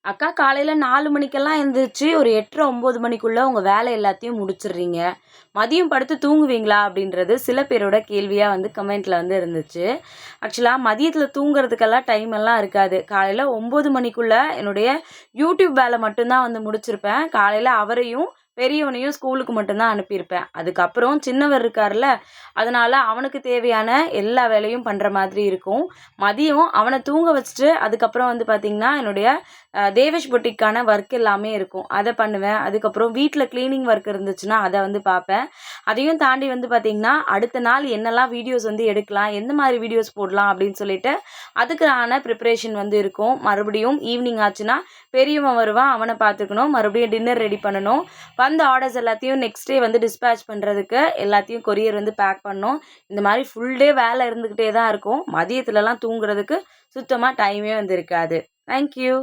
அக்கா காலையில 4 மணிக்கெல்லாம் எந்திரிச்சு ஒரு 8:30, 9 மணிக்குள்ள உங்க வேலை எல்லாத்தையும் முடிச்சிடுறீங்க. மதியம் படுத்து தூங்குவீங்களா? அப்படின்றது சில பேரோட கேள்வியா வந்து கமெண்ட்ல வந்து இருந்துச்சு. ஆக்சுவலா மதியத்தில தூங்குறதுக்கெல்லாம் டைம் எல்லாம் இருக்காது. காலையில 9 மணிக்குள்ள என்னுடைய யூடியூப் வேலை மட்டும் தான் வந்து முடிச்சிருப்பேன். காலையில அவரையும், பெரியவனையும் ஸ்கூலுக்கு மட்டும் தான் அனுப்பியிருப்பேன். அதுக்கப்புறம் சின்னவர் இருக்கார்ல, அதனால அவனுக்கு தேவையான எல்லா வேலையும் பண்ற மாதிரி இருக்கும். மதியம் அவன தூங்க வச்சுட்டு, அதுக்கப்புறம் வந்து பார்த்தீங்கன்னா, என்னுடைய தேவேஷ் பொட்டிக்கான ஒர்க் எல்லாமே இருக்கும். அத பண்ணுவேன். அதுக்கப்புறம் வீட்ல கிளீனிங் ஒர்க் இருந்துச்சுன்னா, அத வந்து பார்ப்பேன். அதையும் தாண்டி வந்து பார்த்தீங்கன்னா, அடுத்த நாள் என்னலாம் வீடியோஸ் வந்து எடுக்கலாம், எந்த மாதிரி வீடியோஸ் போடலாம் அப்படின்னு சொல்லிட்டு, அதுக்கான ப்ரிப்பரேஷன் வந்து இருக்கும். மறுபடியும் ஈவினிங் ஆச்சுன்னா, பெரியவன் வருவான். அவன பார்த்துக்கணும். மறுபடியும் டின்னர் ரெடி பண்ணணும். வந்த ஆர்டர்ஸ் எல்லாத்தையும் நெக்ஸ்ட் டே வந்து டிஸ்பேட்ச் பண்ணுறதுக்கு எல்லாத்தையும் கொரியர் வந்து பேக் பண்ணணும். இந்த மாதிரி ஃபுல் டே வேலை இருந்துக்கிட்டே தான் இருக்கும். மதியத்துலலாம் தூங்குறதுக்கு சுத்தமா டைமே வந்து இருக்காது. Thank you.